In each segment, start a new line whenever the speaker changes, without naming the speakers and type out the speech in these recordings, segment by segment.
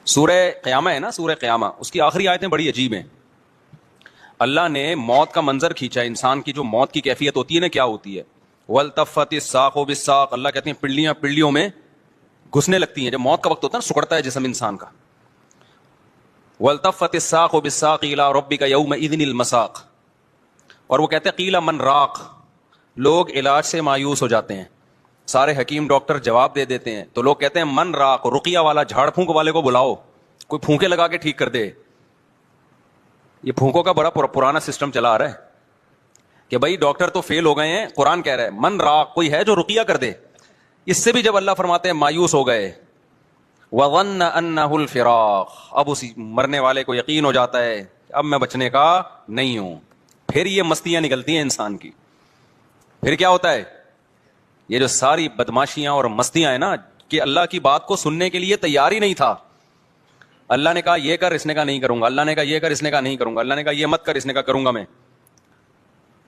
سورہ قیامہ ہے نا، سورہ قیامہ، اس کی آخری آیتیں بڑی عجیب ہیں. اللہ نے موت کا منظر کھینچا ہے. انسان کی جو موت کی کیفیت ہوتی ہے نا، کیا ہوتی ہے؟ وَالْتَفَّتِ السَّاقُ بِالسَّاقِ، اللہ کہتے ہیں پنڈلیاں پنڈلیوں میں گھسنے لگتی ہیں. جب موت کا وقت ہوتا ہے نا، سکڑتا ہے جسم انسان کا. وَالْتَفَّتِ السَّاقُ بِالسَّاقِ إِلَىٰ رَبِّكَ يَوْمَئِذٍ الْمَسَاقُ. اور وہ کہتے ہیں قِيلَ مَنْ رَاقٍ، لوگ علاج سے مایوس ہو جاتے ہیں. سارے حکیم ڈاکٹر جواب دے دیتے ہیں تو لوگ کہتے ہیں من راق، رقیہ والا، جھاڑ پھونک والے کو بلاؤ، کوئی پھونکے لگا کے ٹھیک کر دے. یہ پھونکوں کا بڑا پرانا سسٹم چلا آ رہا ہے کہ بھائی ڈاکٹر تو فیل ہو گئے ہیں، قرآن کہہ رہا ہے من راق، کوئی ہے جو رقیہ کر دے. اس سے بھی جب اللہ فرماتے ہیں مایوس ہو گئے. وَظَنَّ أَنَّهُ الْفِرَاقُ، اب اسی مرنے والے کو یقین ہو جاتا ہے اب میں بچنے کا نہیں ہوں. پھر یہ مستیاں نکلتی ہیں انسان کی. پھر کیا ہوتا ہے؟ یہ جو ساری بدماشیاں اور مستیاں ہیں نا، کہ اللہ کی بات کو سننے کے لیے تیار ہی نہیں تھا. اللہ نے کہا یہ کر، اس نے کہا نہیں کروں گا. اللہ نے کہا یہ کر، اس نے کہا نہیں کروں گا. اللہ نے کہا یہ مت کر، اس نے کہا کروں گا میں.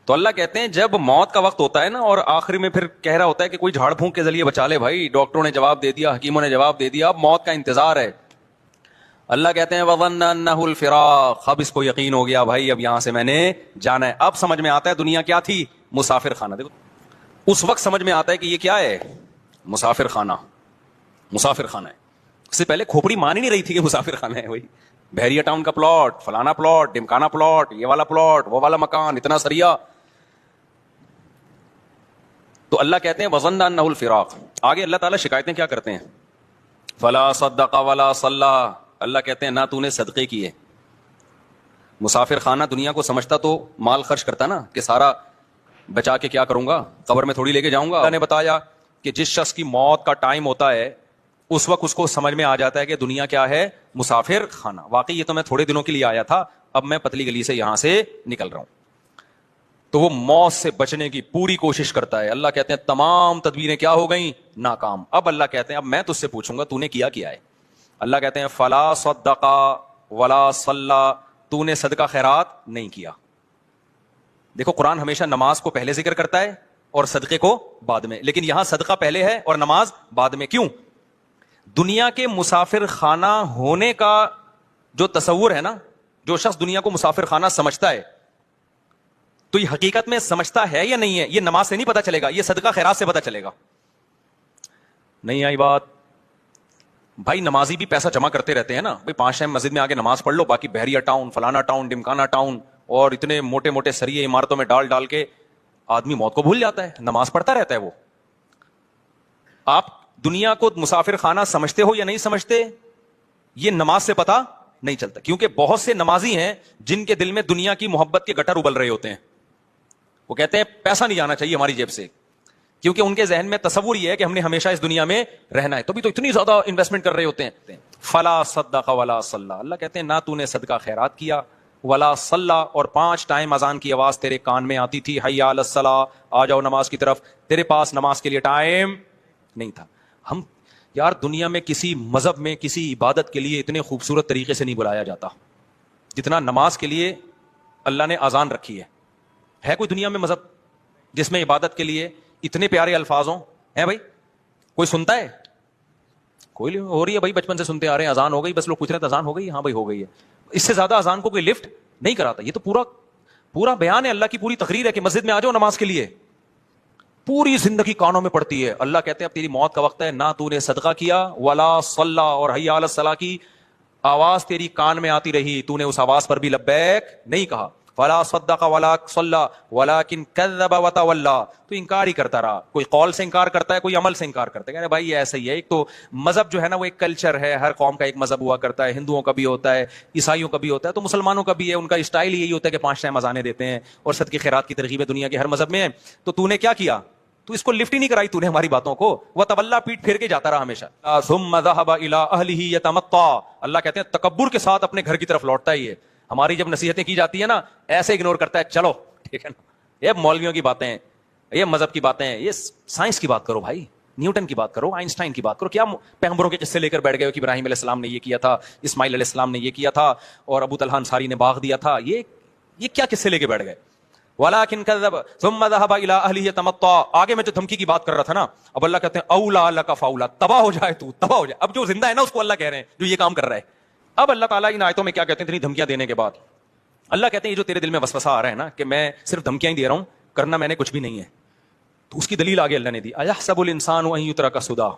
تو اللہ کہتے ہیں جب موت کا وقت ہوتا ہے نا، اور آخر میں پھر کہہ رہا ہوتا ہے کہ کوئی جھاڑ پھونک کے ذریعے بچا لے. بھائی ڈاکٹروں نے جواب دے دیا، حکیموں نے جواب دے دیا، اب موت کا انتظار ہے. اللہ کہتے ہیں وَظَنَّ أَنَّهُ الْفِرَاقُ، اب اس کو یقین ہو گیا بھائی اب یہاں سے میں نے جانا ہے. اب سمجھ میں آتا ہے دنیا کیا تھی؟ مسافر خانہ. دیکھو اس وقت سمجھ میں آتا ہے کہ یہ کیا ہے؟ مسافر خانہ. مسافر خانہ ہے. اس سے پہلے کھوپڑی مان ہی نہیں رہی تھی کہ مسافر خانہ ہے. وہی بحریہ ٹاؤن کا پلاٹ، فلانا پلاٹ، ڈمکانا پلاٹ، یہ والا پلاٹ، وہ والا مکان، اتنا سریا. تو اللہ کہتے ہیں وَظَنَّ أَنَّهُ الْفِرَاقُ. آگے اللہ تعالیٰ شکایتیں کیا کرتے ہیں؟ فَلَا صَدَّقَ وَلَا صَلَّى. اللہ کہتے ہیں نہ تو نے صدقے کیے. مسافر خانہ دنیا کو سمجھتا تو مال خرچ کرتا نا، کہ سارا بچا کے کیا کروں گا، قبر میں تھوڑی لے کے جاؤں گا. اللہ نے بتایا کہ جس شخص کی موت کا ٹائم ہوتا ہے اس وقت اس کو سمجھ میں آ جاتا ہے کہ دنیا کیا ہے؟ مسافر خانہ. واقعی یہ تو میں تھوڑے دنوں کے لیے آیا تھا، اب میں پتلی گلی سے یہاں سے نکل رہا ہوں. تو وہ موت سے بچنے کی پوری کوشش کرتا ہے. اللہ کہتے ہیں تمام تدبیریں کیا ہو گئیں؟ ناکام. اب اللہ کہتے ہیں اب میں تجھ سے پوچھوں گا تو نے کیا ہے. اللہ کہتے ہیں فلا صدق ولا صلی، تو نے صدقہ خیرات نہیں کیا. دیکھو قرآن ہمیشہ نماز کو پہلے ذکر کرتا ہے اور صدقے کو بعد میں، لیکن یہاں صدقہ پہلے ہے اور نماز بعد میں. کیوں؟ دنیا کے مسافر خانہ ہونے کا جو تصور ہے نا، جو شخص دنیا کو مسافر خانہ سمجھتا ہے تو یہ حقیقت میں سمجھتا ہے یا نہیں ہے؟ یہ نماز سے نہیں پتا چلے گا، یہ صدقہ خیرات سے پتا چلے گا. نہیں آئی بات؟ بھائی نمازی بھی پیسہ جمع کرتے رہتے ہیں نا. بھائی 5 ٹائم مسجد میں آگے نماز پڑھ لو، باقی بحریہ ٹاؤن، فلانا ٹاؤن، ڈمکانا ٹاؤن اور اتنے موٹے موٹے سریے عمارتوں میں ڈال ڈال کے آدمی موت کو بھول جاتا ہے، نماز پڑھتا رہتا ہے وہ. آپ دنیا کو مسافر خانہ سمجھتے ہو یا نہیں سمجھتے، یہ نماز سے پتا نہیں چلتا. کیونکہ بہت سے نمازی ہیں جن کے دل میں دنیا کی محبت کے گٹر ابل رہے ہوتے ہیں. وہ کہتے ہیں پیسہ نہیں جانا چاہیے ہماری جیب سے، کیونکہ ان کے ذہن میں تصور یہ ہے کہ ہم نے ہمیشہ اس دنیا میں رہنا ہے، تو بھی تو اتنی زیادہ انویسٹمنٹ کر رہے ہوتے ہیں. فلا صدق ولا صلی، اللہ کہتے ہیں نہ تو نے صدقہ خیرات کیا، ولا صلی، اور 5 ٹائم اذان کی آواز تیرے کان میں آتی تھی، حی علی الصلاۃ، آ جاؤ نماز کی طرف، تیرے پاس نماز کے لیے ٹائم نہیں تھا. ہم یار دنیا میں کسی مذہب میں کسی عبادت کے لیے اتنے خوبصورت طریقے سے نہیں بلایا جاتا جتنا نماز کے لیے اللہ نے اذان رکھی ہے. ہے کوئی دنیا میں مذہب جس میں عبادت کے لیے اتنے پیارے الفاظ ہوں؟ ہیں بھائی؟ کوئی سنتا ہے؟ کوئی ہو رہی ہے بھائی، بچپن سے سنتے آ رہے ہیں اذان ہو گئی، بس لوگ پوچھ رہے ہیں اذان ہو گئی؟ ہاں بھائی ہو گئی ہے. اس سے زیادہ اذان کو کوئی لفٹ نہیں کراتا. یہ تو پورا بیان ہے، اللہ کی پوری تقریر ہے کہ مسجد میں آ جاؤ نماز کے لیے. پوری زندگی کانوں میں پڑتی ہے. اللہ کہتے ہیں اب تیری موت کا وقت ہے، نہ تو نے صدقہ کیا، ولا صلی، اور حی علی الصلاۃ کی آواز تیری کان میں آتی رہی، تو نے اس آواز پر بھی لبیک نہیں کہا. فلا صدق ولا صلی ولکن کذب وتولی، تو انکار ہی کرتا رہا. کوئی قول سے انکار کرتا ہے، کوئی عمل سے انکار کرتا ہے. کہتے ہیں بھائی یہ ایسا ہی ہے. ایک تو مذہب جو ہے نا وہ ایک کلچر ہے، ہر قوم کا ایک مذہب ہوا کرتا ہے. ہندوؤں کا بھی ہوتا ہے، عیسائیوں کا بھی ہوتا ہے، تو مسلمانوں کا بھی ہے. ان کا اسٹائل یہی ہوتا ہے کہ 5 ٹائم اذانیں دیتے ہیں اور صدقے خیرات کی ترغیب دنیا کے ہر مذہب میں ہے. تو نے کیا کیا؟ تو اس کو لفٹ ہی نہیں کرائی تو نے ہماری باتوں کو. وتولی، پیٹ پھیر کے جاتا رہا ہمیشہ. ثم ذهب الى اهله يتمطى، اللہ کہتے ہیں تکبر کے ساتھ اپنے گھر کی طرف لوٹتا ہی ہے. ہماری جب نصیحتیں کی جاتی ہیں نا ایسے اگنور کرتا ہے، چلو ٹھیک ہے نا، یہ مولویوں کی باتیں ہیں، یہ مذہب کی باتیں ہیں، یہ سائنس کی بات کرو بھائی، نیوٹن کی بات کرو، آئنسٹائن کی بات کرو. کیا پیغمبروں کے قصے لے کر بیٹھ گئے ہو کہ ابراہیم علیہ السلام نے یہ کیا تھا، اسماعیل علیہ السلام نے یہ کیا تھا، اور ابو طلحہ انصاری نے باغ دیا تھا. یہ کیا قصے لے کے بیٹھ گئے؟ ولكن كذب ثم ذهب الى اهله يتمطى. آگے میں جو دھمکی کی بات کر رہا تھا نا, اب اللہ کہتے ہیں اولا لك فاولا, تباہ ہو جائے تو, تباہ ہو جائے. اب جو زندہ ہے نا اس کو اللہ کہہ رہے ہیں جو یہ کام کر رہا ہے. اب اللہ تعالیٰ ان آیتوں میں کیا کہتے ہیں اتنی دھمکیاں دینے کے بعد, اللہ کہتے ہیں یہ جو تیرے دل میں وسوسہ آ رہا ہے نا کہ میں صرف دھمکیاں ہی دے رہا ہوں, کرنا میں نے کچھ بھی نہیں ہے, تو اس کی دلیل آگے اللہ نے دی. ایحسب الانسان ان یترک سدی.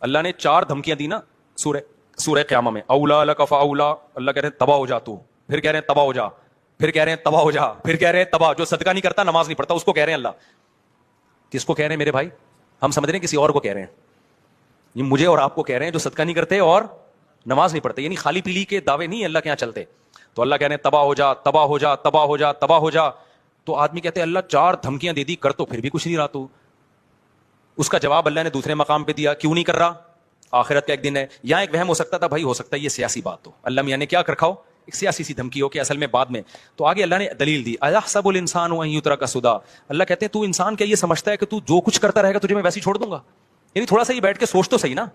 اللہ نے 4 دھمکیاں دی نا سورہ قیامہ میں. اولا لک فاولا, اللہ کہہ رہے ہیں تباہ ہو جا تو, پھر کہہ رہے ہیں تباہ ہو جا, پھر کہہ رہے ہیں تباہ ہو جا, پھر کہہ رہے ہیں تباہ. جو صدقہ نہیں کرتا نماز نہیں پڑھتا اس کو کہہ رہے ہیں اللہ. کس کو کہہ رہے ہیں میرے بھائی؟ ہم سمجھ رہے ہیں کسی اور کو کہہ رہے ہیں. یہ مجھے اور آپ کو کہہ رہے ہیں جو صدقہ نہیں کرتے اور نماز نہیں پڑھتے. یعنی خالی پیلی کے دعوے نہیں اللہ کے یہاں چلتے. تو اللہ کہہ رہے ہیں تباہ ہو جا, تباہ ہو جا, تباہ ہو جا, تباہ ہو جا. تو آدمی کہتے ہیں اللہ 4 دھمکیاں دے دی, کر تو پھر بھی کچھ نہیں رہا تو. اس کا جواب اللہ نے دوسرے مقام پہ دیا, کیوں نہیں کر رہا؟ آخرت کا ایک دن ہے. یہاں ایک وہم ہو سکتا تھا بھائی, ہو سکتا ہے یہ سیاسی بات ہو, اللہ میاں نے کیا کر رکھا ہو, ایک سیاسی سی دھمکی ہو کہ اصل میں بعد میں. تو آگے اللہ نے دلیل دی, ایحسب الانسان ان یترک سدی. اللہ کہتے ہیں تو انسان کیا یہ سمجھتا ہے کہ تو جو کچھ کرتا رہے گا تجھے میں ویسے ہی چھوڑ دوں گا؟ یعنی تھوڑا سا یہ بیٹھ کے سوچ تو صحیح نا.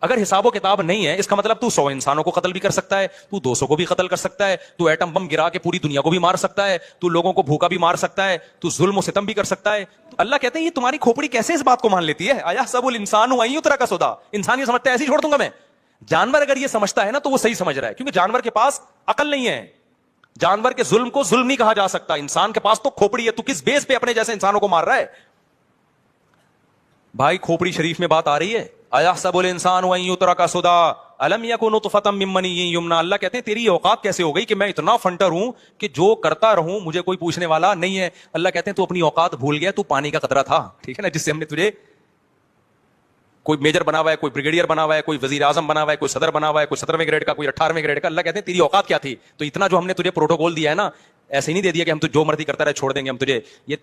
اگر حساب و کتاب نہیں ہے اس کا مطلب تو 100 انسانوں کو قتل بھی کر سکتا ہے, تو 200 کو بھی قتل کر سکتا ہے, تو ایٹم بم گرا کے پوری دنیا کو بھی مار سکتا ہے, تو لوگوں کو بھوکا بھی مار سکتا ہے, تو ظلم و ستم بھی کر سکتا ہے. اللہ کہتے ہیں یہ تمہاری کھوپڑی کیسے اس بات کو مان لیتی ہے؟ ایحسب الانسان ان یترک سدی. انسان یہ سمجھتا ہے ایسے ہی چھوڑ دوں گا میں. جانور اگر یہ سمجھتا ہے نا تو وہ صحیح سمجھ رہا ہے, کیونکہ جانور کے پاس عقل نہیں ہے. جانور کے ظلم کو ظلم نہیں کہا جا سکتا. انسان کے پاس تو کھوپڑی ہے. تو کس بیس پہ اپنے جیسے انسانوں کو مار رہا ہے بھائی؟ کھوپڑی شریف میں بات آ رہی ہے, ایحسب الانسان ان یترک سدی الم یکن نطفۃ من منی یمنی. اللہ کہتے ہیں تیری یہ اوقات کیسے ہو گئی کہ میں اتنا فنٹر ہوں کہ جو کرتا رہوں مجھے کوئی پوچھنے والا نہیں ہے. اللہ کہتے ہیں تو اپنی اوقات بھول گیا, تو پانی کا قطرہ تھا, ٹھیک ہے نا, جس سے ہم نے تجھے کوئی میجر بنا ہوا ہے, کوئی بریگیڈیئر بنا ہوا ہے, کوئی وزیر اعظم بنا ہوا ہے, کوئی صدر بنا ہوا ہے, کوئی 17ویں گریڈ کا, کوئی 18ویں گریڈ کا. اللہ کہتے ہیں تیری اوقات کیا تھی؟ تو اتنا جو ہم نے تجھے پروٹوکول دیا ہے نا, ایسے نہیں دے دیا کہ ہم تو جو مرضی کرتا رہے چھوڑ دیں گے ہم تجھے. یہ